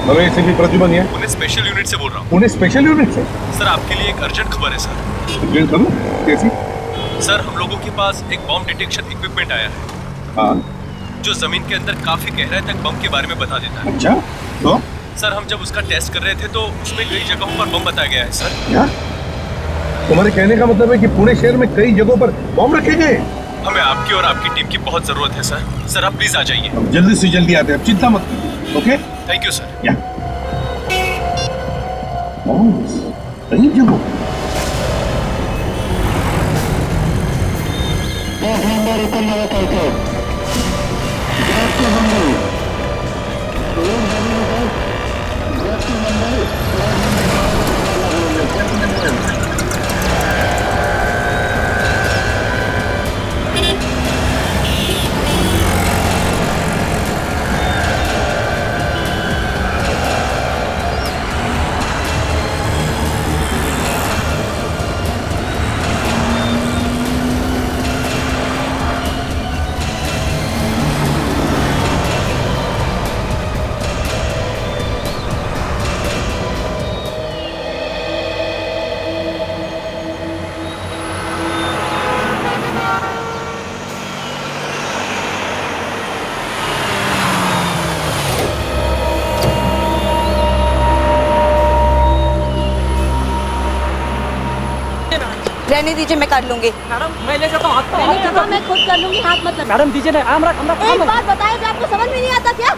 Hello ACP Pradyuman है। Pune special unit से बोल रहा हूँ। पुणे स्पेशल यूनिट से? सर आपके लिए एक अर्जेंट खबर है सर। अर्जेंट खबर? कैसी? सर हम लोगों के पास एक बॉम्ब डिटेक्शन इक्विपमेंट आया है। हाँ। जो जमीन के अंदर काफी गहराई तक बम के बारे में बता देता है। अच्छा, तो? सर हम जब उसका टेस्ट कर रहे थे तो उसमें कई जगहों पर बम बताया गया है सर। क्या? तुम्हारे कहने का मतलब है कि पुणे शहर में कई जगहों पर बम रखे गए? हमें आपकी और आपकी टीम की बहुत जरूरत है सर। सर आप प्लीज आ जाइए। हम जल्दी से जल्दी आते हैं, अब चिंता मत कीजिए। ओके? Thank you sir. या। कई जगहों रहने दीजिए, मैं कर लूंगी। मैडम मैं ले जाता हूँ, हाथ मैंने मैं खुद कर लूंगी, हाथ मत लगाओ। मैडम दीजिए ना, एक बात बताए तो आपको समझ में नहीं आता क्या?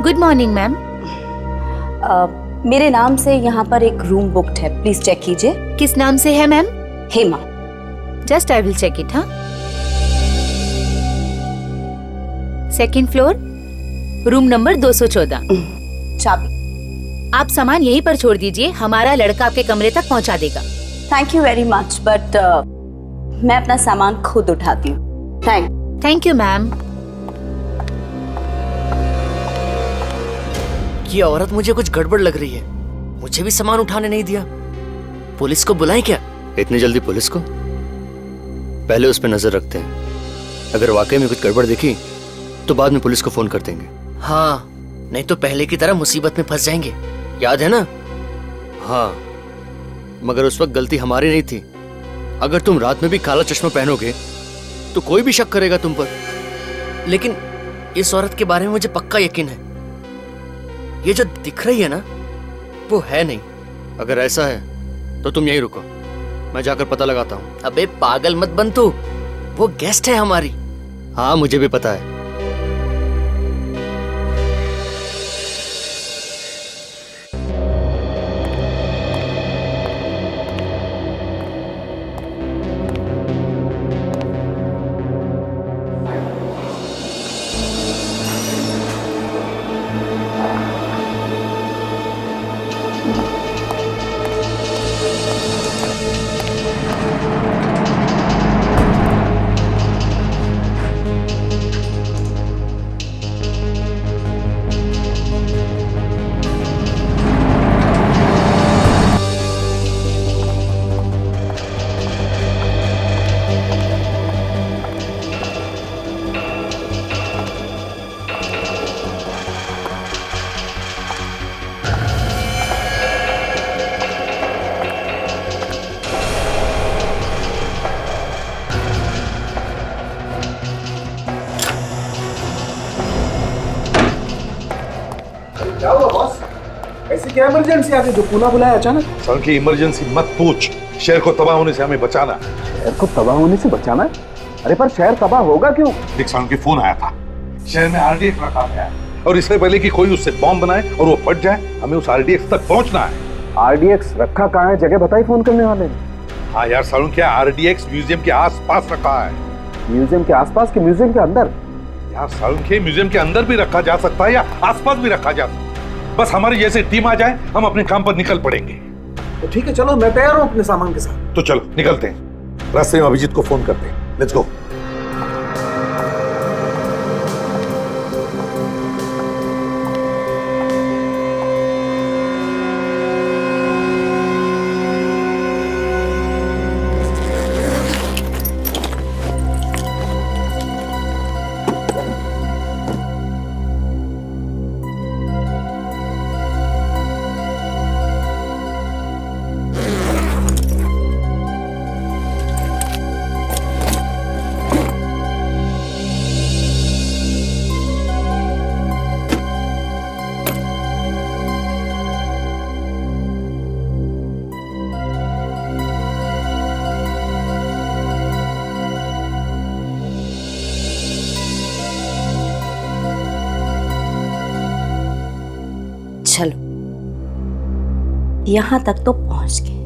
Good morning ma'am. मेरे नाम से यहाँ पर एक रूम बुक्ड है, प्लीज चेक कीजिए। किस नाम से है ma'am? Hema. Just I will check it. हाँ, सेकंड फ्लोर, रूम नंबर 214। चाबी। आप सामान यहीं पर छोड़ दीजिए, हमारा लड़का आपके कमरे तक पहुंचा देगा। Thank you very much, but मैं अपना सामान खुद उठाती हूँ। Thank you ma'am. ये औरत मुझे कुछ गड़बड़ लग रही है, मुझे भी सामान उठाने नहीं दिया। पुलिस को बुलाएं क्या? इतनी जल्दी पुलिस को? पहले उस पर नजर रखते हैं, अगर वाकई में कुछ गड़बड़ दिखी तो बाद में पुलिस को फोन कर देंगे। हाँ, नहीं तो पहले की तरह मुसीबत में फंस जाएंगे, याद है ना? हाँ, मगर उस वक्त गलती हमारी नहीं थी। अगर तुम रात में भी काला चश्मा पहनोगे तो कोई भी शक करेगा तुम पर। लेकिन इस औरत के बारे में मुझे पक्का यकीन है, ये जो दिख रही है ना वो है नहीं। अगर ऐसा है तो तुम यहीं रुको, मैं जाकर पता लगाता हूँ। अबे पागल मत बन तू, वो गेस्ट है हमारी। हाँ मुझे भी पता है। क्या हुआ बॉस? ऐसी क्या इमरजेंसी आ गई जो पुनः बुलाया अचानक? सर की इमरजेंसी मत पूछ, शहर को तबाह होने से हमें बचाना है। शहर को तबाह होने से बचाना? अरे पर शहर तबाह होगा क्यों? एक साउंड की फोन आया था, शहर में आरडीएक्स रखा गया है और इससे पहले कि कोई उससे बॉम्ब बनाए और वो फट जाए, हमें उस आरडीएक्स तक पहुंचना है। आरडीएक्स रखा कहाँ है? जगह बताई फोन करने वाले ने। हाँ यार साउंड, क्या आरडीएक्स म्यूजियम के आस-पास रखा है। म्यूजियम के आसपास के म्यूजियम के अंदर? यार साउंड के म्यूजियम के अंदर भी रखा जा सकता है या आसपास भी रखा जा सकता है। बस हमारी जैसे टीम आ जाए, हम अपने काम पर निकल पड़ेंगे। तो ठीक है, चलो मैं तैयार हूँ अपने सामान के साथ। तो चलो निकलते हैं, रास्ते में अभिजीत को फोन करते हैं। Let's go. यहाँ तक तो पहुंच गए।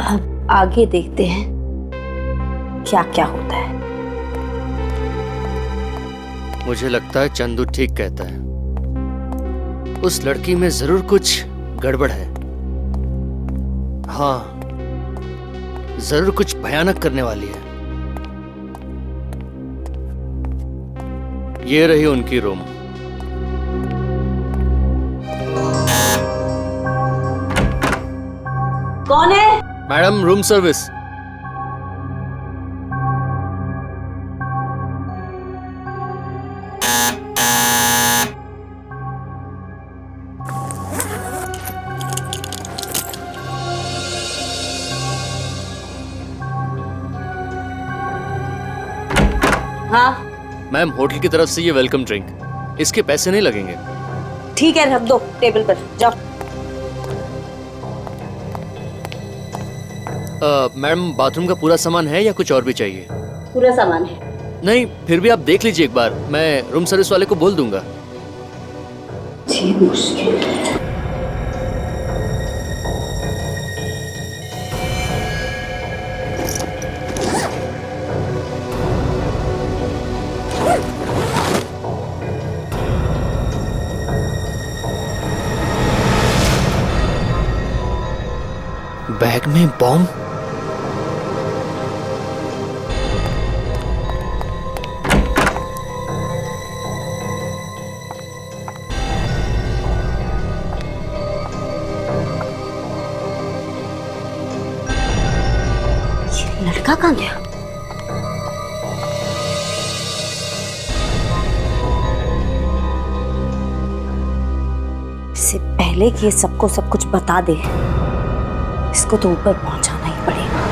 अब आगे देखते हैं क्या क्या होता है। मुझे लगता है चंदू ठीक कहता है, उस लड़की में जरूर कुछ गड़बड़ है। हाँ, जरूर कुछ भयानक करने वाली है। ये रही उनकी रूम। कौन है? Madam, room service. हाँ मैम, होटल की तरफ से ये वेलकम ड्रिंक, इसके पैसे नहीं लगेंगे। ठीक है, रख दो टेबल पर, जाओ। मैडम, बाथरूम का पूरा सामान है या कुछ और भी चाहिए? पूरा सामान है। नहीं, फिर भी आप देख लीजिए एक बार, मैं रूम सर्विस वाले को बोल दूंगा। जी मुश्किल। बैग में बॉम्ब? ये लड़का कहाँ गया? इससे पहले कि ये सबको सब कुछ बता दे, इसको तो ऊपर पहुंचाना ही पड़ेगा।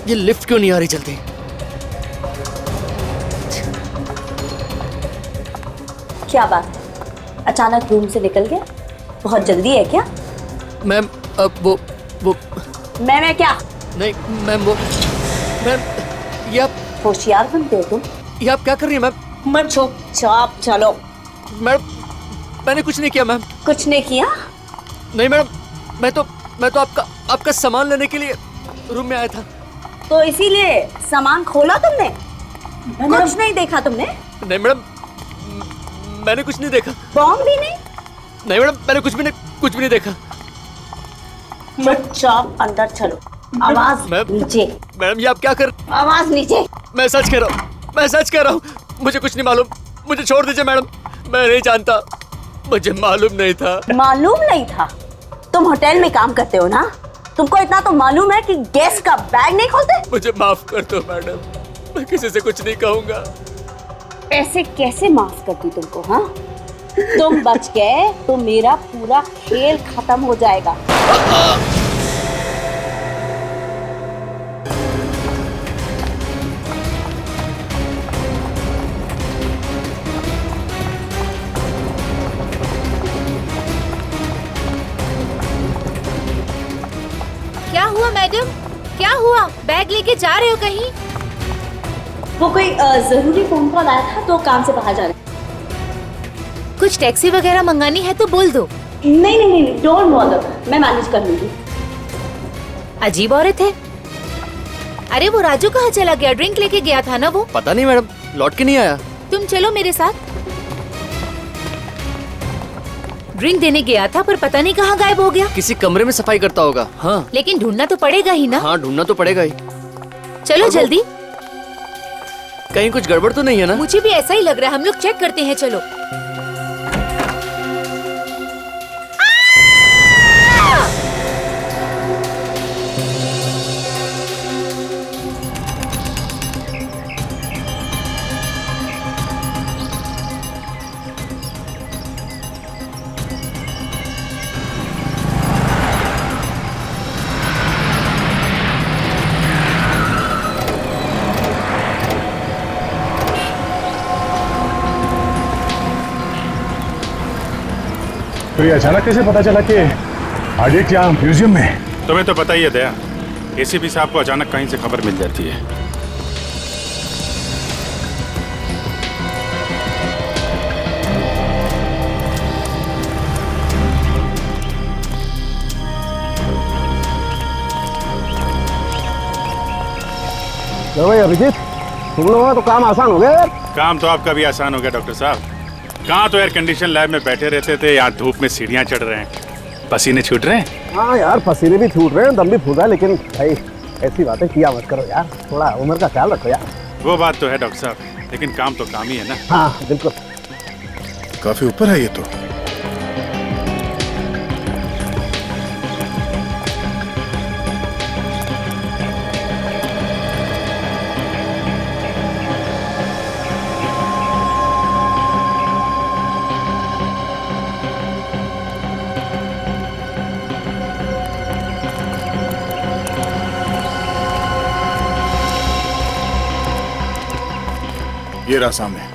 ये लिफ्ट क्यों नहीं आ रही जल्दी? क्या बात है, अचानक रूम से निकल गया? बहुत जल्दी है क्या? मैम, अब वो मैं क्या? नहीं मैम, वो मैम, ये आप होशियार बनते हो तुम। ये आप क्या कर रही हैं मैम? मत चुपचाप चलो। मैडम, मैंने कुछ नहीं किया मैम। कुछ नहीं किया? नहीं मैडम, मैं तो आपका सामान लेने के लिए रूम में आया था। तो इसीलिए सामान खोला तुमने? कुछ नहीं देखा तुमने? नहीं मैडम, मैंने कुछ नहीं देखा। बॉम्ब भी नहीं? नहीं मैडम, मैंने कुछ भी नहीं देखा। चुपचाप अंदर चलो। आवाज नीचे। मैडम, ये आप क्या कर? आवाज नीचे। मैं सच कह रहा हूँ, मुझे कुछ नहीं मालूम, मुझे छोड़ दीजिए मैडम, मैं नहीं जानता, मुझे मालूम नहीं था। मालूम नहीं था? तुम होटल में काम करते हो ना, तुमको इतना तो मालूम है कि गेस्ट का बैग नहीं खोलते? मुझे माफ कर दो मैडम, मैं किसी से कुछ नहीं कहूँगा। ऐसे कैसे माफ करती तुमको? हाँ, तुम बच गए तो मेरा पूरा खेल खत्म हो जाएगा। क्या हुआ मैडम, क्या हुआ? बैग लेके जा रहे हो कहीं? वो कोई जरूरी फोन कॉल आया था तो काम से बाहर जा रहे। कुछ टैक्सी वगैरह मंगानी है तो बोल दो। नहीं, डोंट बॉदर, मैं मैनेज कर लूंगी। अजीब औरत है। अरे वो राजू कहाँ चला गया? ड्रिंक लेके गया था ना वो? पता नहीं मैडम, लौट के नहीं आया। तुम चलो मेरे साथ। ड्रिंक देने गया था पर पता नहीं कहाँ गायब हो गया। किसी कमरे में सफाई करता होगा। हाँ, लेकिन ढूंढना तो पड़ेगा ही ना। हाँ, ढूंढना तो पड़ेगा ही। चलो जल्दी। कहीं कुछ गड़बड़ तो नहीं है ना? मुझे भी ऐसा ही लग रहा है, हम लोग चेक करते हैं, चलो। तो ये अचानक कैसे पता चला कि आरडीएक्स यहाँ म्यूजियम में है? तुम्हें तो पता ही है दया, एसीपी साहब को अचानक कहीं से खबर मिल जाती है। चलो भाई अभिजीत, तुम लोगों का तो काम आसान हो गया यार। काम तो आपका भी आसान हो गया डॉक्टर साहब। कहाँ तो एयर कंडीशन लैब में बैठे रहते थे, यहाँ धूप में सीढ़ियाँ चढ़ रहे हैं, पसीने छूट रहे हैं। हाँ यार, पसीने भी छूट रहे हैं, दम भी फूल रहा है, लेकिन भाई ऐसी बातें किया मत करो यार, थोड़ा उम्र का ख्याल रखो यार। वो बात तो है डॉक्टर साहब, लेकिन काम तो काम ही है ना। हाँ बिल्कुल। काफी ऊपर है ये तो। ये रहा सामने।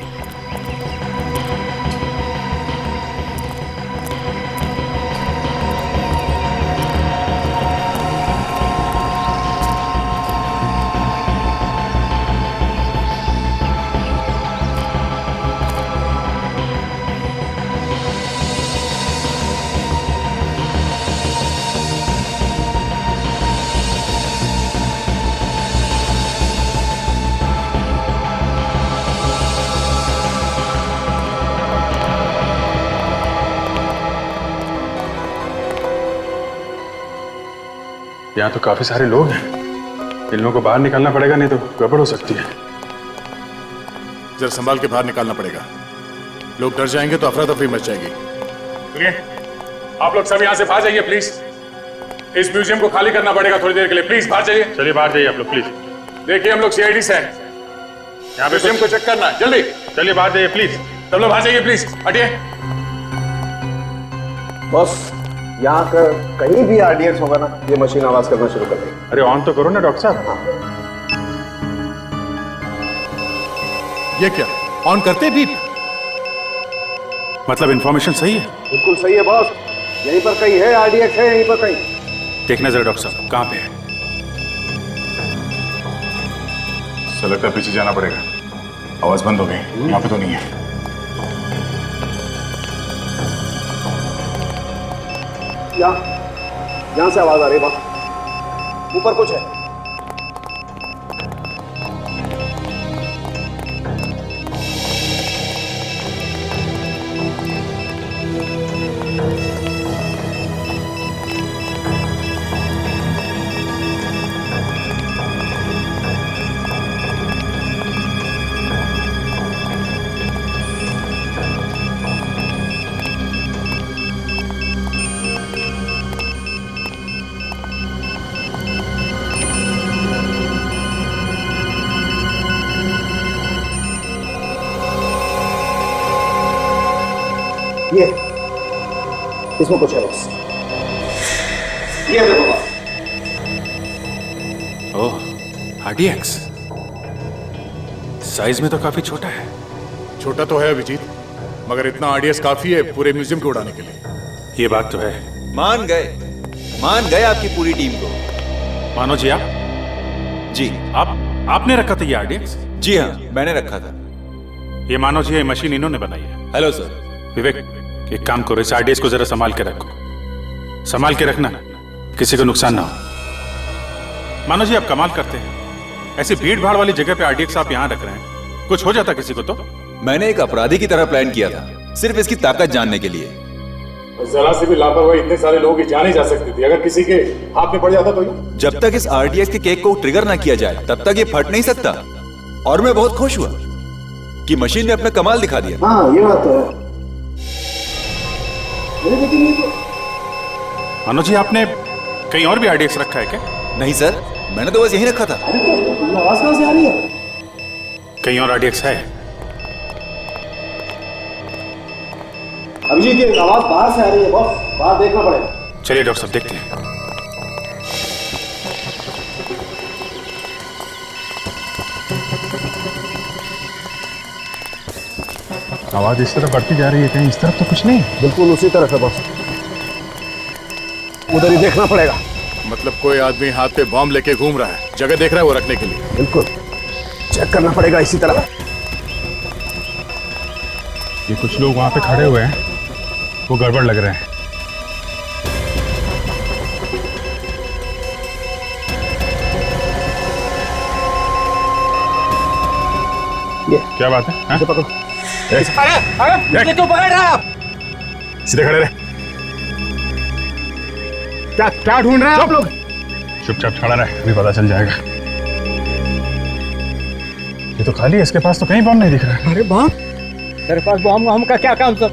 यहाँ तो काफी सारे लोग हैं, इन लोगों को बाहर निकालना पड़ेगा, नहीं तो गड़बड़ हो सकती है। जरा संभाल के बाहर निकालना पड़ेगा, लोग डर जाएंगे तो अफरा तफरी मच जाएगी। सुनिए, आप लोग सब यहाँ से बाहर जाइए प्लीज। इस म्यूजियम को खाली करना पड़ेगा थोड़ी देर के लिए, प्लीज बाहर जाइए। चलिए बाहर जाइए आप लोग प्लीज। देखिए हम लोग सीआईडी से हैं, यहाँ पे म्यूजियम को चेक करना है, जल्दी। चलिए बाहर जाइए प्लीज, सब लोग बाहर जाइए प्लीज, हटिए। बॉस, यहाँ का कहीं भी आरडीएक्स होगा ना, ये मशीन आवाज करना शुरू कर देगी। अरे ऑन तो करो ना डॉक्टर साहब। ये क्या ऑन करते भी? मतलब इंफॉर्मेशन सही है? बिल्कुल सही है बॉस, यहीं पर कहीं है आरडीएक्स, है यहीं पर कहीं। देखना जरा डॉक्टर साहब कहाँ पे है। ऐसा लगता है पीछे जाना पड़ेगा, आवाज बंद हो गई, यहाँ पे तो नहीं है। यहाँ से आवाज आ रही है बॉस, ऊपर कुछ है। ये इसमें कुछ है बस, ये देखो बस। ओह आरडीएक्स, साइज में तो काफी छोटा है। छोटा तो है अभिजीत, मगर इतना आरडीएक्स काफी है पूरे म्यूजियम को उड़ाने के लिए। ये बात तो है। मान गए आपकी पूरी टीम को। मानो जी आप? जी आपने रखा था ये आरडीएक्स? जी हाँ, मैंने रखा था। ये मानो जी, ये मशीन इन्होंने बनाई है। Hello sir. विवेक, एक काम करो, इस आरडीएक्स को जरा संभाल के रखो, संभाल के रखना, किसी को नुकसान ना हो। मानो जी आप कमाल करते हैं, ऐसी भीड़ भाड़ वाली जगह पे आरडीएक्स आप यहाँ रख रहे हैं, कुछ हो जाता किसी को तो? मैंने एक अपराधी की तरह प्लान किया था, सिर्फ इसकी ताकत जानने के लिए। जरा सी भी लापरवाही इतने सारे लोगों की जान ही जा सकती थी, अगर किसी के हाथ में पड़ जाता तो ये। जब तक इस आरडीएक्स के केक को ट्रिगर ना किया जाए तब तक ये फट नहीं सकता। और मैं बहुत खुश हुआ कि मशीन ने अपना कमाल दिखा दिया। हाँ ये बात तो है। मानो जी आपने कहीं और भी आरडीएक्स रखा है क्या? नहीं सर, मैंने तो बस यहीं रखा था। आवाज कहाँ से आ रही है? कहीं और आरडीएक्स है? अभिजीत, ये आवाज बाहर से आ रही है बॉस, बाहर देखना पड़ेगा। चलिए डॉक्टर साहब देखते हैं। आवाज इस तरफ बढ़ती जा रही है, कहीं इस तरफ तो कुछ नहीं? बिल्कुल उसी तरफ है बॉस, उधर ही देखना पड़ेगा। मतलब कोई आदमी हाथ पे बॉम्ब लेके घूम रहा है, जगह देख रहा है वो रखने के लिए। बिल्कुल चेक करना पड़ेगा इसी तरफ। ये कुछ लोग वहां पे खड़े हुए हैं, वो गड़बड़ लग रहे हैं। ये क्या बात है? हाँ? पकड़ो। अरे तो पकड़ रहा आप, सीधे खड़े रहे। क्या ढूंढ रहे हैं आप लोग? चुपचाप खड़ा रहे, अभी पता चल जाएगा। ये तो खाली है, इसके पास तो कहीं बॉम्ब नहीं दिख रहा है। अरे बॉम्ब? तेरे पास बॉम्ब हम का क्या काम सब?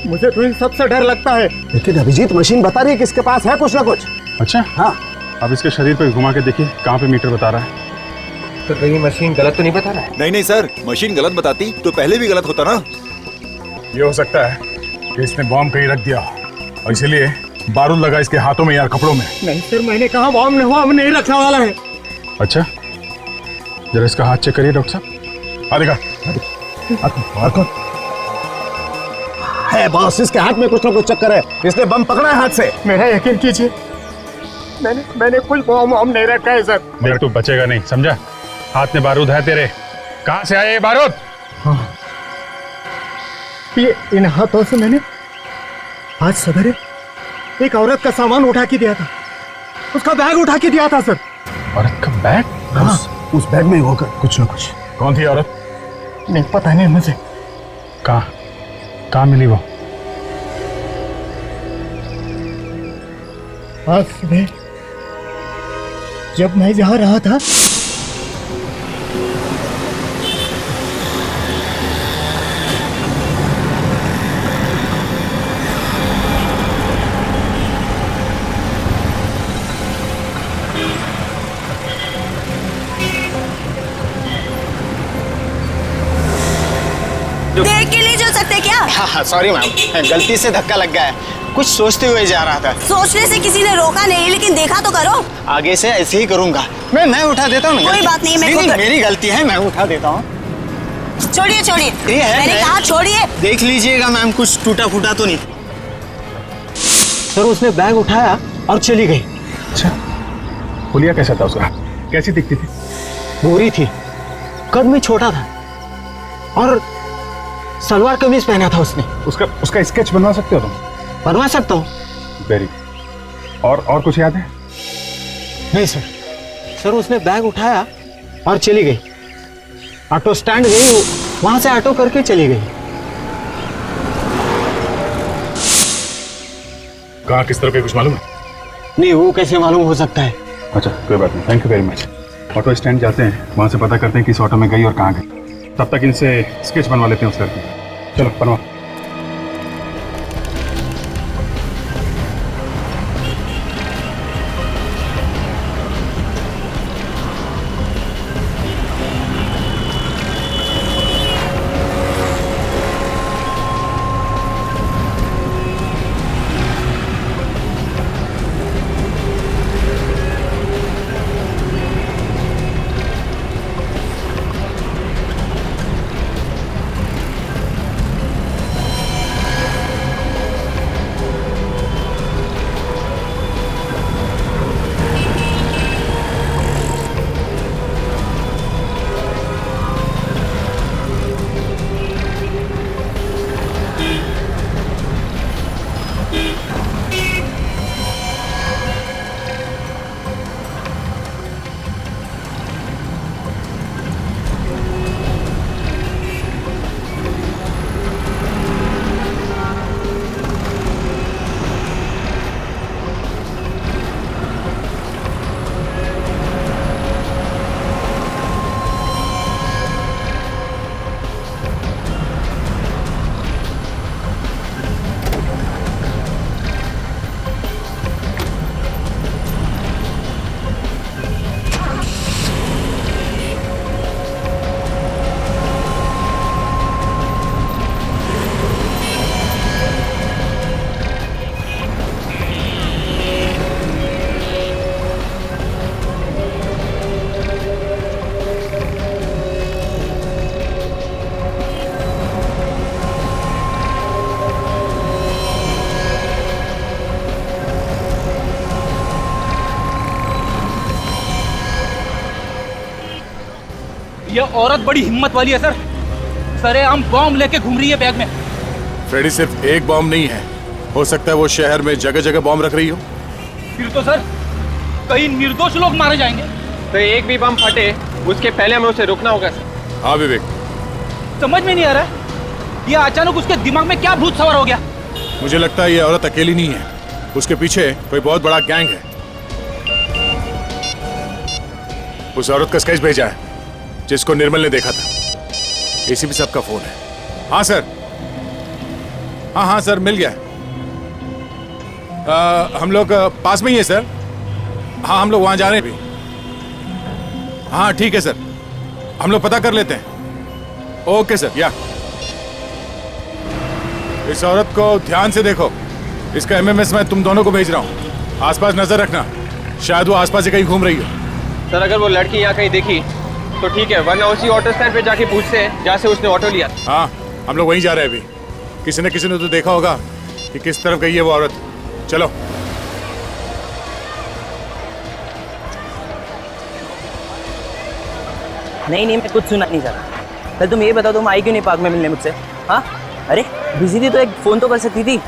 मुझे तो इन सबसे डर लगता है। लेकिन अभिजीत मशीन बता रही है कि इसके पास है कुछ ना कुछ। अच्छा हाँ, अब इसके शरीर पे घुमा के देखिए कहाँ पे मीटर बता रहा है। तो कहीं मशीन गलत तो नहीं बता रहा है? नहीं सर, मशीन गलत बताती तो पहले भी गलत होता ना। ये हो सकता है कि इसने बॉम्ब कहीं रख दिया और इसीलिए बारूद लगा इसके हाथों में या कपड़ों में। नहीं सर, मैंने कहा बॉम्ब नहीं रखने वाला है। अच्छा, जरा इसका हाथ चेक करिए डॉक्टर साहब। आ देखा है बॉस, इसके हाथ में कुछ ना कुछ चक्कर है, इसने बम पकड़ा है हाथ से। मेरा यकीन कीजिए, मैंने कोई बम नहीं रखा है सर। देख तू बचेगा नहीं, समझा? हाथ में बारूद है तेरे। कहाँ से आए ये बारूद? हाँ, ये इन हाथों से मैंने आज सवेरे एक औरत का सामान उठा के दिया था, उसका बैग उठा के दिया था सर। औरत का बैग? हाँ, उस बैग में होगा कुछ ना कुछ। कौन थी औरत? नहीं पता नहीं मुझे। कहाँ मिली वो? आज सुबह जब मैं जा रहा था, देख के नहीं चल सकते क्या? हाँ सॉरी मैम, गलती से धक्का लग गया है, कुछ सोचते हुए जा रहा था। सोचने से किसी ने रोका नहीं, लेकिन देखा तो करो। आगे से ऐसे ही करूंगा। मैं उठा देता हूँ। कोई बात नहीं, मेरी गलती है, मैं उठा देता हूँ। छोड़िए मैंने कहा छोड़िए। देख लीजिएगा मैम, कुछ टूटा फूटा तो नहीं। सर उसने बैग उठाया और चली गई। अच्छा, हुलिया कैसा था उसका? कैसी दिखती थी? गोरी थी, कद में छोटा था और सलवार कमीज पहना था उसने। उसका स्केच बनवा सकते हो तुम? बनवा सकता हूँ। वेरी। और कुछ याद है? नहीं सर। सर उसने बैग उठाया और चली गई, ऑटो स्टैंड गई, वहां से ऑटो करके चली गई। कहाँ किस तरह के कुछ मालूम है? नहीं, वो कैसे मालूम हो सकता है? अच्छा कोई बात नहीं, thank you very much. Auto stand जाते हैं, वहां से पता करते हैं किस ऑटो में गई और कहाँ गई। तब तक इनसे स्केच बनवा लेते हैं उस लड़की का। चलो बनवा। ये औरत बड़ी हिम्मत वाली है सर। सरेआम बॉम्ब लेके घूम रही है बैग में। फ्रेडी, सिर्फ एक बॉम्ब नहीं है, हो सकता है वो शहर में जगह जगह बॉम्ब रख रही हो। फिर तो सर कई निर्दोष लोग मारे जाएंगे। तो एक भी बम फटे उसके पहले हमें उसे रोकना होगा सर। हाँ विवेक, समझ में नहीं आ रहा है, ये अचानक उसके दिमाग में क्या भूत सवार हो गया। मुझे लगता है ये औरत अकेली नहीं है, उसके पीछे कोई बहुत बड़ा गैंग है। उस औरत का स्केच भेजा है जिसको निर्मल ने देखा था। एसीपी साहब का फोन है। हाँ सर, हाँ सर, मिल गया। हम लोग पास में ही है सर। हाँ, हम लोग वहां जा रहे हैं अभी। हाँ ठीक है सर, हम लोग पता कर लेते हैं। Okay sir. या इस औरत को ध्यान से देखो, इसका एमएमएस मैं तुम दोनों को भेज रहा हूँ। आसपास नजर रखना, शायद वो आसपास ही कहीं घूम रही हो। सर अगर वो लड़की यहाँ कहीं देखी तो ठीक है, वरना उसी ऑटो स्टैंड पे जाके पूछते हैं जहाँ से उसने ऑटो लिया। हाँ, हम लोग वहीं जा रहे हैं अभी। किसी ने तो देखा होगा कि किस तरफ गई है वो औरत। चलो। नहीं, मैं कुछ सुनना नहीं चाहता। पहले तुम ये बताओ, तुम आई क्यों नहीं पार्क में मिलने मुझसे? हाँ, अरे बिजी थी तो एक फ़ोन तो कर सकती थी।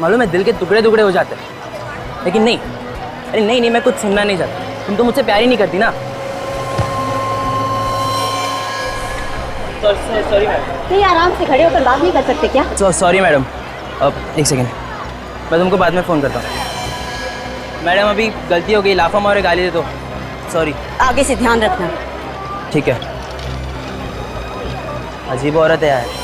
मालूम है दिल के टुकड़े टुकड़े हो जाते हैं, लेकिन नहीं। अरे नहीं, मैं कुछ सुनना नहीं चाहता। तुम तो मुझसे प्यार ही नहीं करती ना। Sorry madam. नहीं, आराम से खड़े होकर बात नहीं कर सकते क्या? Sorry madam. अब एक सेकेंड, मैं तुमको बाद में फ़ोन करता हूँ। मैडम अभी गलती हो गई, लाफा मारे गाली दे दो। सॉरी। आगे से ध्यान रखना। ठीक है। अजीब औरत है यार।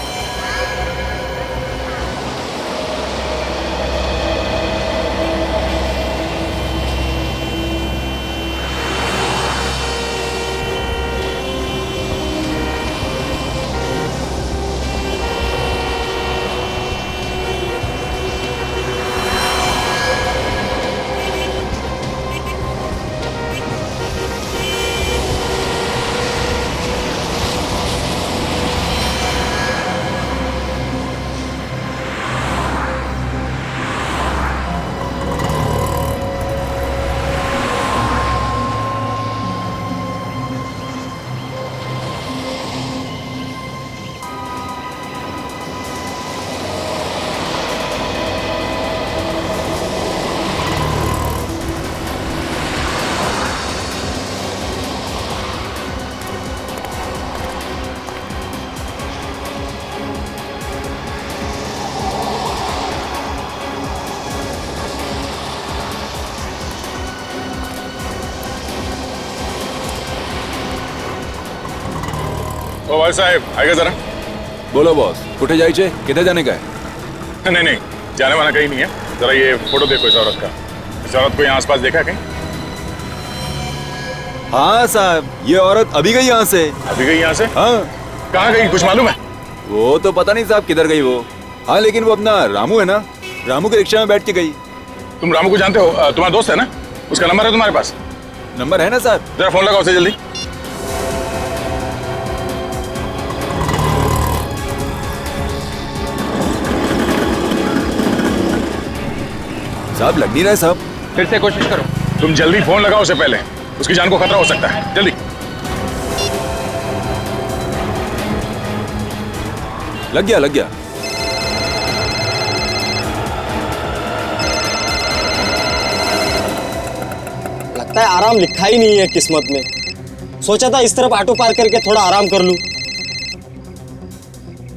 ओ भाई साहब, आएगा जरा। बोलो बॉस, कुठे जायचे? किधर जाने का है? नहीं, जाने वाला कहीं नहीं है। जरा ये फोटो देखो इस औरत का। इस औरत को यहाँ आसपास देखा है कहीं? हाँ साहब, ये औरत अभी गई यहाँ से। अभी गई यहाँ से? हाँ। कहाँ गई, कुछ मालूम है? वो तो पता नहीं साहब किधर गई वो। हाँ लेकिन वो अपना रामू है ना, रामू के रिक्शा में बैठ के गई। तुम रामू को जानते हो? तुम्हारा दोस्त है ना? उसका नंबर है तुम्हारे पास? नंबर है ना साहब। जरा फोन लगाओ उसे जल्दी। साहब लग नहीं रहा है साहब। फिर से कोशिश करो। तुम जल्दी फोन लगाओ उसे, पहले उसकी जान को खतरा हो सकता है। जल्दी। लग गया। लगता है आराम लिखा ही नहीं है किस्मत में। सोचा था इस तरफ ऑटो पार्क करके थोड़ा आराम कर लूं।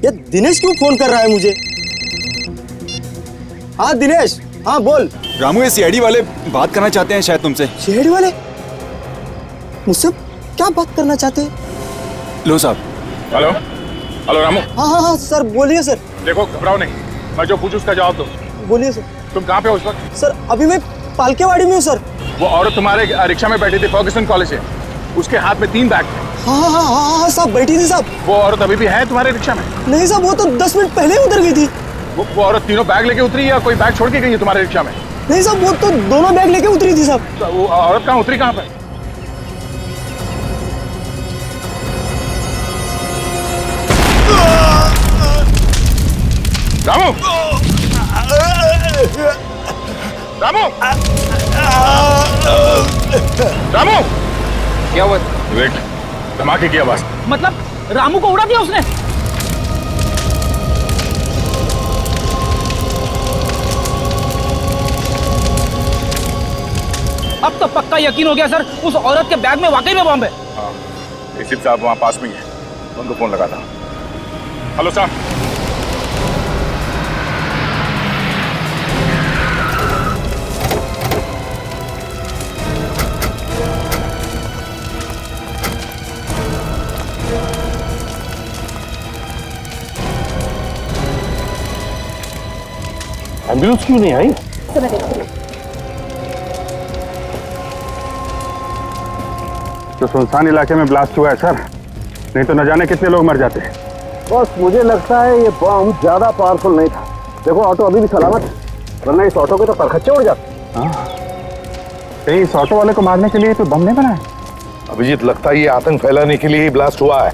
ये दिनेश क्यों फोन कर रहा है मुझे? हाँ दिनेश, हाँ बोल। रामू, ये सीआईडी वाले बात करना चाहते हैं शायद तुमसे। सीआईडी वाले मुझसे क्या बात करना चाहते हैं? लो साहब। हेलो रामू। हाँ सर, बोलिए सर। देखो, घबराओ नहीं, मैं जो पूछूं उसका जवाब दो। बोलिए सर। तुम कहाँ पे हो उस वक्त? सर अभी मैं पालकेवाड़ी में हूँ सर। वो औरत तुम्हारे रिक्शा में बैठी थी फर्ग्यूसन कॉलेज से, उसके हाथ में 3 बैग थे। हाँ साहब, बैठी थी साहब। वो औरत अभी भी है तुम्हारे रिक्शा में? नहीं साहब, वो तो 10 मिनट पहले उतर गई थी। वो औरत तीनों बैग लेके उतरी या कोई बैग छोड़ के गई है तुम्हारे रिक्शा में? नहीं साहब, वो तो दोनों बैग लेके उतरी थी साहब। तो वो औरत कहाँ उतरी, कहाँ पे? रामू! रामू! रामू! क्या हुआ? विवेक, धमाके की आवाज। मतलब रामू को उड़ा दिया उसने? अब तो पक्का यकीन हो गया सर, उस औरत के बैग में वाकई में बॉम्ब है। हाँ, एसीपी साहब वहां पास में ही है, उनको फोन लगा था। हेलो साहब। एम्बुलेंस क्यों नहीं आई? तो सुनसान इलाके में ब्लास्ट हुआ है सर, नहीं तो न जाने कितने लोग मर जाते। बस मुझे लगता है ये बम ज्यादा पावरफुल नहीं था। देखो ऑटो अभी भी सलामत है, वरना इस ऑटो के तो परखच्चे उड़ जाते। कहीं इस ऑटो वाले को मारने के लिए तो बम नहीं बनाया? अभिजीत, लगता है ये आतंक फैलाने के लिए ही ब्लास्ट हुआ है।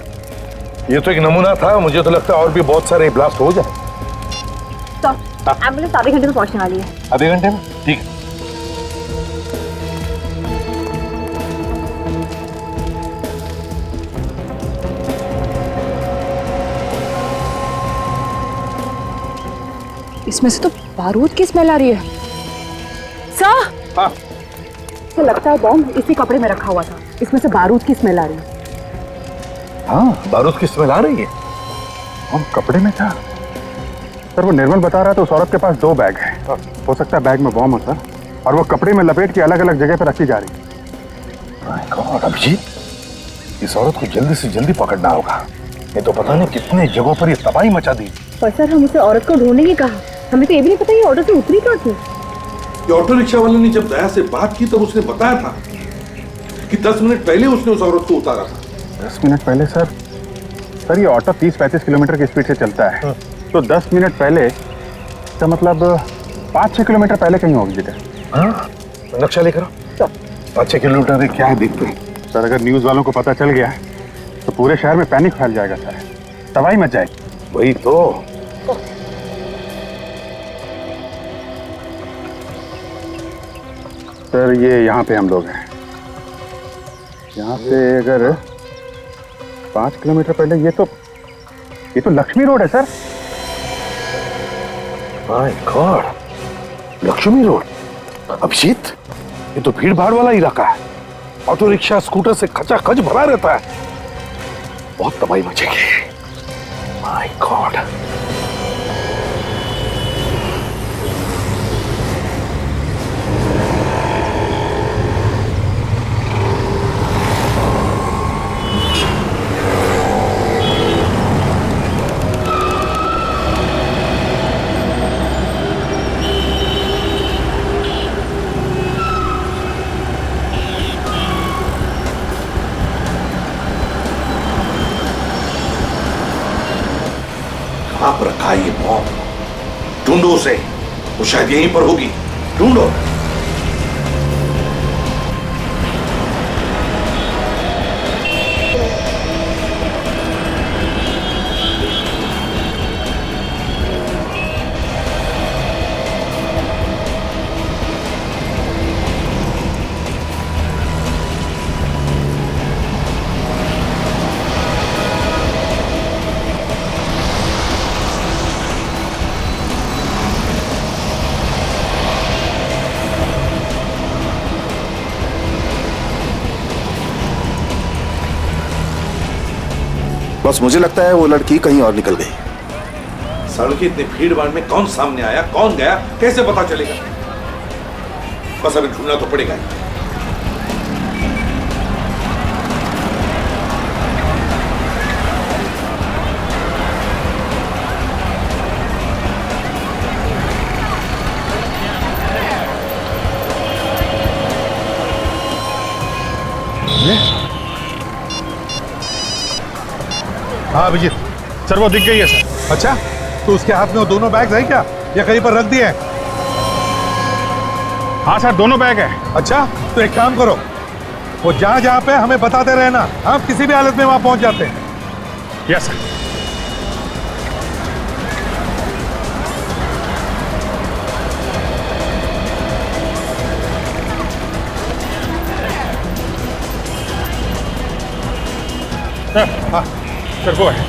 ये तो एक नमूना था, मुझे तो लगता है और भी बहुत सारे ब्लास्ट हो जाए। एम्बुलेंस आधे घंटे में पहुंचने वाली है। आधे घंटे में? ठीक है। इसमें से तो बारूद की स्मेल आ रही है। सर, हाँ। तो लगता है बॉम्ब इसी कपड़े में रखा हुआ था, इसमें से बारूद की स्मेल आ रही है। हाँ, बारूद की स्मेल आ रही है। बम कपड़े में था सर, वो निर्मल बता रहा था उस औरत के पास 2 बैग है। हो सकता है बैग में बम हो सर, और वो कपड़े में लपेट के अलग अलग जगह पर रखी जा रही है। अभिजीत, इस औरत को जल्दी से जल्दी पकड़ना होगा, ये तो पता नहीं कितने जगहों पर ये तबाही मचा दी। पर सर, हम उसे औरत को ढूंढने की कहा, हमें तो ये भी नहीं पता ये ऑटो से उतरी कहाँ थी। ये ऑटो रिक्शा वाले ने जब दया से बात की तब उसने बताया था कि 10 मिनट पहले उसने उस औरत को उतारा था। 10 मिनट पहले सर? सर ये ऑटो 30-35 किलोमीटर की स्पीड से चलता है, तो 10 मिनट पहले तो मतलब 5-6 किलोमीटर पहले कहीं होगी जगह। हाँ, नक्शा लेकर 5-6 किलोमीटर क्या है देखते हैं। सर अगर न्यूज वालों को पता चल गया तो पूरे शहर में पैनिक फैल जाएगा सर, तबाही मच जाएगी। वही तो। सर ये यहाँ पे हम लोग हैं, यहाँ से अगर 5 किलोमीटर पहले ये तो लक्ष्मी रोड है sir. My God, Lakshmi road. Abhijeet, ये तो भीड़ भाड़ वाला इलाका है, ऑटो रिक्शा स्कूटर से खचाखच भरा रहता है। बहुत तबाही मचेगी। My God. आप रखा है ये बॉम्ब, ढूंढो उसे, वो शायद यहीं पर होगी, ढूंढो। बस मुझे लगता है वो लड़की कहीं और निकल गई। सड़क की इतनी भीड़ भाड़ में कौन सामने आया, कौन गया, कैसे पता चलेगा? बस हमें ढूंढना तो पड़ेगा। हाँ अभिजीत, सर वो दिख गई है सर। अच्छा, तो उसके हाथ में वो दोनों बैग है क्या, या कहीं पर रख दिए हैं? हाँ सर, दोनों बैग है। अच्छा, तो एक काम करो, वो जहां जहां पे हमें बताते रहना, हम किसी भी हालत में वहां पहुंच जाते हैं। Yes sir. हाँ सर वो है।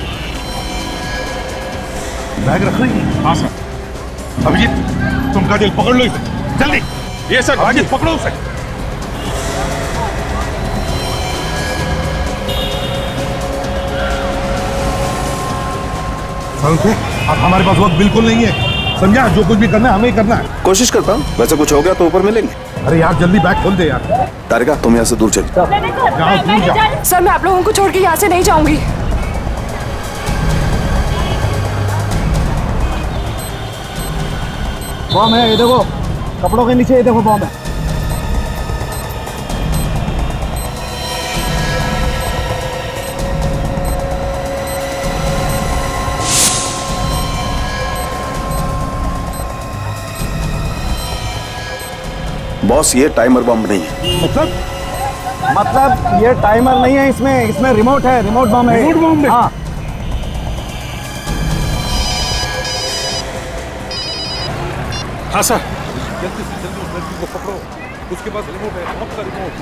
बैग रख रही है? हाँ सर। अभिजीत तुम काजल पकड़ लो इसे जल्दी। ये सर अभिजीत पकड़ो उसे। अब हमारे पास वक्त बिल्कुल नहीं है, समझा? जो कुछ भी करना है हमें ही करना है। कोशिश करता हूँ, वैसे कुछ हो गया तो ऊपर मिलेंगे। अरे यार जल्दी बैग खोल दे यार। तारिका तुम यहाँ से दूर चल जाओ, दूर जाओ। सर मैं आप लोगों को छोड़ के यहाँ से नहीं जाऊंगी। बॉम्ब है, ये देखो कपड़ों के नीचे, ये देखो बॉम्ब है। बॉस ये टाइमर बॉम्ब नहीं है। मतलब ये टाइमर नहीं है, इसमें रिमोट है, रिमोट बॉम्ब है। रिमोट बॉम्ब है? हाँ। हाँ सर। जल्दी से जल्दी उस लड़की को पकड़ो, उसके पास रिमोट है, बॉम्ब का रिमोट।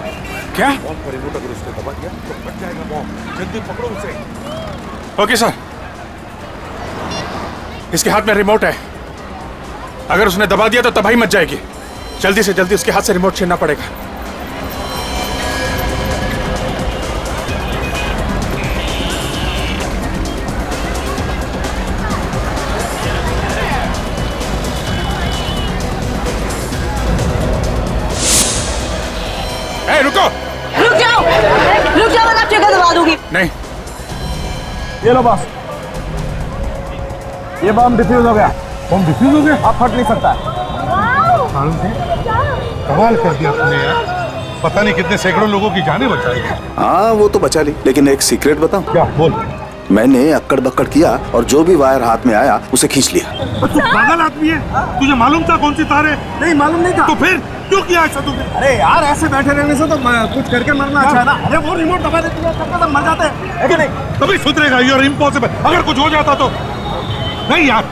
क्या? बॉम्ब का रिमोट अगर उसने दबा दिया तो फट जाएगा बॉम्ब। जल्दी पकड़ो उसे। Okay sir. इसके हाथ में रिमोट है, अगर उसने दबा दिया तो तबाही मच जाएगी। जल्दी से जल्दी उसके हाथ से रिमोट छीनना पड़ेगा। ए, रुको। रुक जाओ वरना ट्रिगर दबा दूंगी। नहीं। ये लो बॉस, ये बॉम्ब डिफ्यूज हो गया। बॉम्ब डिफ्यूज हो गया? अब फट नहीं सकता है। कमाल कर दिया तुमने यार, पता नहीं कितने सैकड़ों लोगों की जानें बचाई। हाँ वो तो बचा ली, लेकिन एक सीक्रेट बताऊं? क्या? बोल। मैंने अक्कड़ बक्कड़ किया और जो भी वायर हाथ में आया उसे खींच लिया। तू पागल आदमी है, तुझे मालूम था कौन सी तार है? नहीं मालूम नहीं था। तो फिर क्यों किया ऐसा तुमने? अरे यार ऐसे बैठे रहने से तो कुछ करके मरना अच्छा है ना। अरे वो रिमोट दबा देते तो मर जाते हैं, है कि नहीं? कभी सुधरेगा? You are impossible. अगर कुछ हो जाता तो नहीं यार।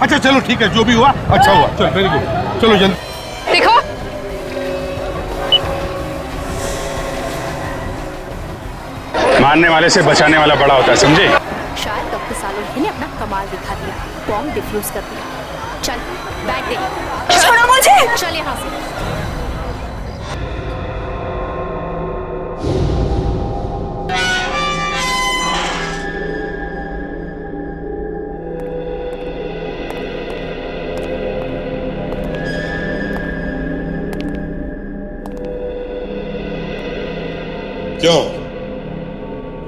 अच्छा चलो ठीक है, जो भी हुआ अच्छा हुआ। चल वेरी गुड, चलो जल्दी। देखो मारने वाले से बचाने वाला बड़ा होता है, समझे? शायद डॉक्टर सालों ने अपना कमाल दिखा दिया, बॉम्ब डिफ्यूज कर दिया। चल बैग दे। छोड़ो मुझे। चल यहाँ से। क्यों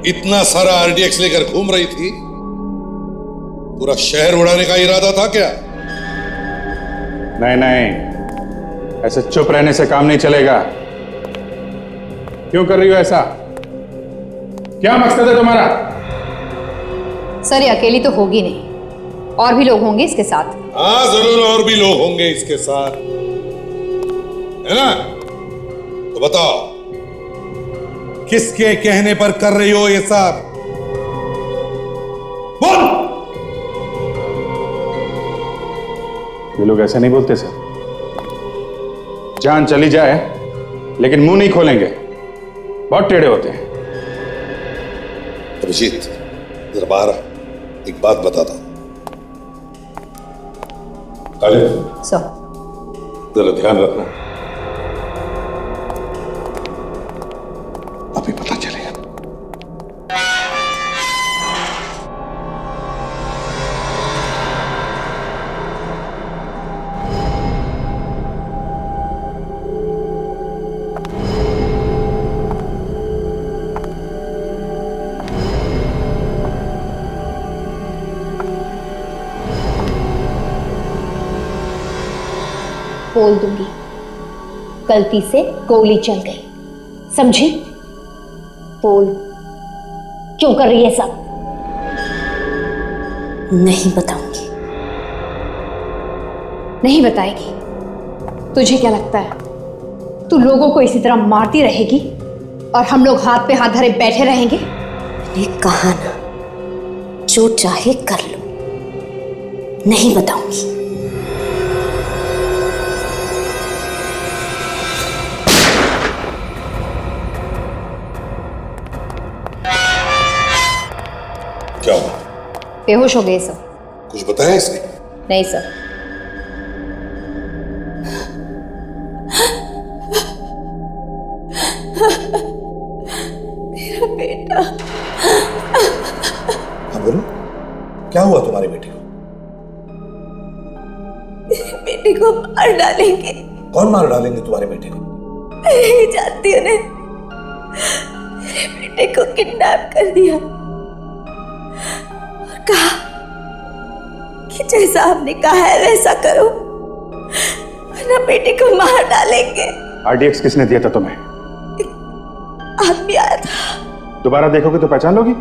इतना सारा आरडीएक्स लेकर घूम रही थी? पूरा शहर उड़ाने का इरादा था क्या? नहीं नहीं, ऐसे चुप रहने से काम नहीं चलेगा। क्यों कर रही हो ऐसा? क्या मकसद है तुम्हारा? सर ये अकेली तो होगी नहीं, और भी लोग होंगे इसके साथ। हाँ जरूर और भी लोग होंगे इसके साथ, है ना? तो बताओ किसके कहने पर कर रही हो ये सब? बोल। ये लोग ऐसे नहीं बोलते सर। जान चली जाए लेकिन मुंह नहीं खोलेंगे, बहुत टेढ़े होते हैं। अभिजीत जरा बाहर आ, एक बात बताता हूं। सर जरा ध्यान रखना, अभी पता चलेगा। बोल दूंगी, गलती से गोली चल गई, समझी? बोल, क्यों कर रही है सब? नहीं बताऊंगी। नहीं बताएगी? तुझे क्या लगता है तू लोगों को इसी तरह मारती रहेगी और हम लोग हाथ पे हाथ धरे बैठे रहेंगे? मैंने कहा ना, जो चाहे कर लो, नहीं बताऊंगी। क्या हुआ? बेहोश हो गए सर। कुछ बताया इसने? नहीं सर। मेरा बेटा। हाँ बोलो, क्या हुआ तुम्हारे बेटे को? मेरे बेटे को मार डालेंगे। कौन मार डालेंगे तुम्हारे बेटे को? मैं नहीं जानती उन्हें। मेरे बेटे को किडनैप कर दिया और कहा कि जैसा आपने कहा है वैसा करो वरना बेटे को मार डालेंगे। आरडीएक्स किसने दिया था तुम्हें? आदमी आया था। दोबारा देखोगे तो पहचान लोगी?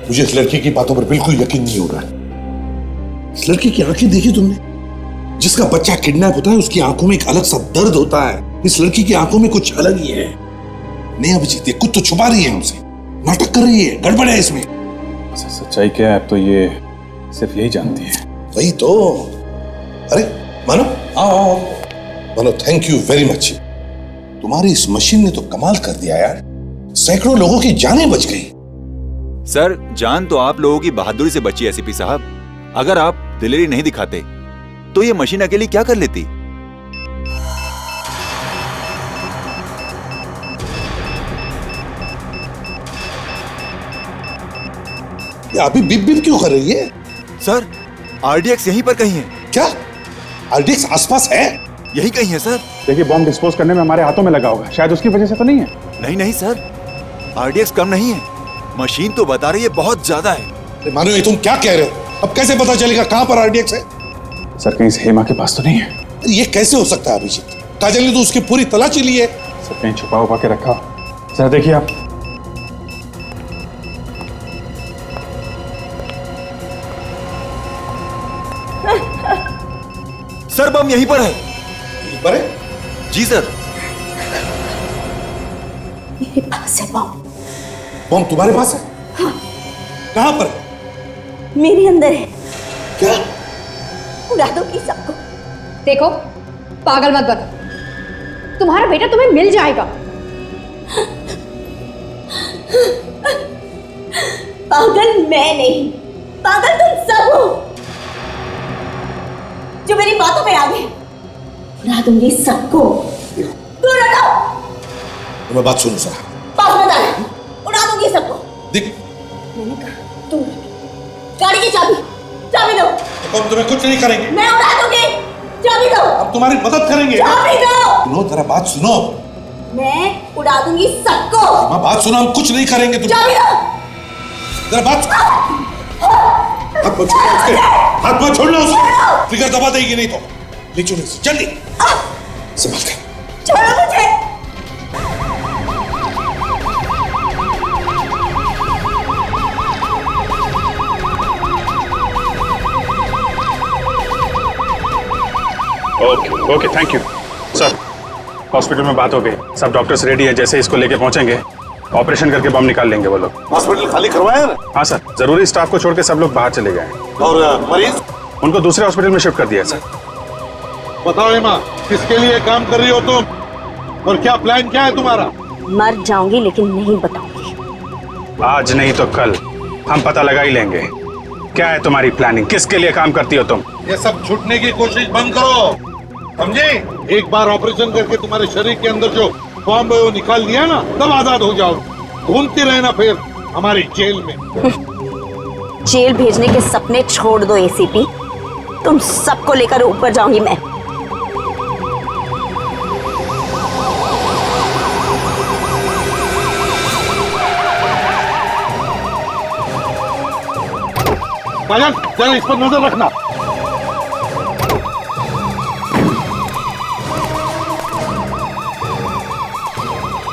मुझे इस लड़की की बातों पर बिल्कुल यकीन नहीं हो रहा है। इस लड़की की आंखें देखी तुमने? जिसका बच्चा किडनैप होता है उसकी आंखों में एक अलग सा दर्द होता है। इस लड़की की आंखों में कुछ अलग ही है। नहीं अभिजीत, ये कुछ तो छुपा रही है हमसे, नाटक कर रही है, गड़बड़ है इसमें। सच्चाई क्या है अब तो ये सिर्फ यही जानती है। वही तो। अरे मानो, आओ आओ मानो, थैंक यू वेरी मच। तुम्हारी इस मशीन ने तो कमाल कर दिया यार, सैकड़ों लोगों की जानें बच गई। सर, जान तो आप लोगों की बहादुरी से बची एसीपी साहब। अगर आप दिलेरी नहीं दिखाते तो ये मशीन अकेली क्या कर लेती? ये अभी बिप बिप क्यों कर रही है? सर, आरडीएक्स यहीं पर कहीं है। क्या आरडीएक्स आसपास है? यही कहीं है सर। देखिए, बॉम्ब डिस्पोज करने में हमारे हाथों में लगा होगा, शायद उसकी वजह से तो नहीं है। नहीं नहीं सर, आरडीएक्स कम नहीं है, मशीन तो बता रही है बहुत ज्यादा है। मानो, ये तुम क्या कह रहे हो? अब कैसे पता चलेगा कहां पर आरडीएक्स है? सर, कहीं हेमा के पास तो नहीं है? ये कैसे हो सकता है अभिजीत? काजल ने तो उसकी पूरी तलाशी ली है। सर, कहीं छुपा उपा के रखा। सर देखिए आप। सर, बम यहीं पर है। यहीं पर है? जी सर। मेरे पास है बम। बम तुम्हारे पास है? हाँ। कहां पर? मेरे अंदर है। क्या? उड़ा दूंगी सबको। देखो, पागल मत बनो, तुम्हारा बेटा तुम्हें मिल जाएगा। पागल मैं नहीं, पागल तुम सब हो जो मेरी बातों पे आ गए। उड़ा दूंगी सबको। दूर रखो। तुम्हें बात सुनो सर। पास मत आना। उड़ा दूंगी सबको। देख, मैंने कहा दूर। गाड़ी की चाबी, चाबी दो। तो हम तुम्हें कुछ नहीं करेंगे। मैं उड़ा दूंगी, चाबी दो। हम तुम्हारी मदद करेंगे। चाबी दो। सुनो, जरा बात सुनो। मैं उड़ा दूंगी सबको। माँ, बात सुनो, हम कुछ नहीं करेंगे। तुम चाबी दो। जरा बात सुनो। हाथ मत छोड़ना उसके, हाथ मत छोड़ना उसके। फिगर दबा देगी नहीं तो। ले चलो इसे, जल्दी संभाल कर। छोड़ो मुझे। Okay okay, thank you sir. Hospital में बात हो गई, सब डॉक्टर्स रेडी हैं। जैसे इसको लेके पहुंचेंगे ऑपरेशन करके बम निकाल लेंगे वो लोग। हॉस्पिटल खाली करवाया ना? हाँ सर, जरूरी स्टाफ को छोड़ के सब लोग बाहर चले गए हैं। और मरीज? उनको दूसरे हॉस्पिटल में शिफ्ट कर दिया सर। बताओ हेमा, किसके लिए काम कर रही हो तुम और क्या प्लान क्या है तुम्हारा? मर जाऊंगी लेकिन नहीं बताऊंगी। आज नहीं तो कल हम पता लगा ही लेंगे। क्या है तुम्हारी प्लानिंग? किसके लिए काम करती हो तुम? ये सब छूटने की कोशिश बंद करो, समझे? एक बार ऑपरेशन करके तुम्हारे शरीर के अंदर जो बॉम्ब है वो निकाल दिया ना, तब आजाद हो जाओ। घूमती रहना फिर हमारी जेल में। जेल भेजने के सपने छोड़ दो एसीपी। तुम सबको लेकर ऊपर जाऊंगी मैं। काजल, जरा इस पर नजर रखना।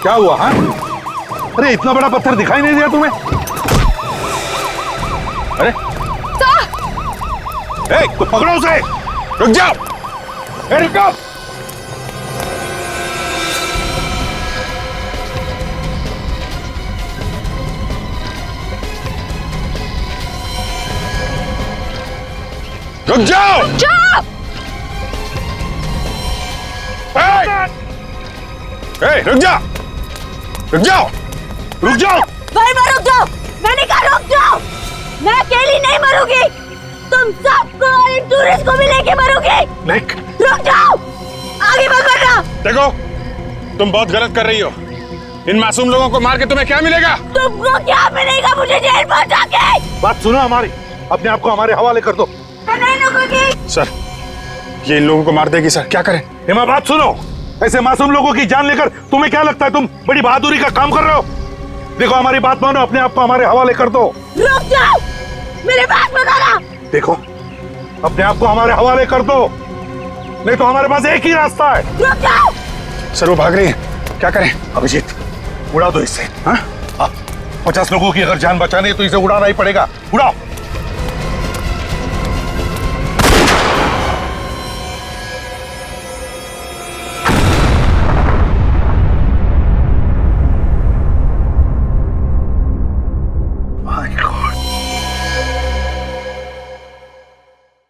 क्या हुआ? हाँ, अरे इतना बड़ा पत्थर दिखाई नहीं दिया तुम्हें? अरे तो पकड़ो उसे। रुक जाओ। रुक जाओ। रुक जाओ! चुप! रुक जाओ! रुक जाओ! रुक जाओ! भाई मैं रुक जाओ! मैंने कहा रुक जाओ! मैं अकेली नहीं मरूंगी, तुम सबको और इन टूरिस्ट को भी लेके मरूंगी। निक! रुक जाओ! आगे मत बढ़ना। देखो, तुम बहुत गलत कर रही हो। इन मासूम लोगों को मार के तुम्हें क्या मिलेगा? तुमको क्या मिलेगा मुझे जेल पहुंचा के? बात सुनो हमारी, अपने आप को हमारे हवाले कर दो। मैं नहीं रुकूंगी। सर, ये इन लोगों को मार देगी सर, क्या करें? हेमा बात सुनो, ऐसे मासूम लोगों की जान लेकर तुम्हें क्या लगता है तुम बड़ी बहादुरी का काम कर रहे हो? देखो हमारी बात मानो, अपने आप को हमारे हवाले कर दो। रुक जाओ, मेरे बात मत आना। देखो, अपने आप को हमारे हवाले कर दो, नहीं तो हमारे पास एक ही रास्ता है। रुक जाओ। सर वो भाग रही है, क्या करें? अभिजीत, उड़ा दो इसे। हाँ? 50 लोगों की अगर जान बचानी है तो इसे उड़ाना ही पड़ेगा। उड़ाओ।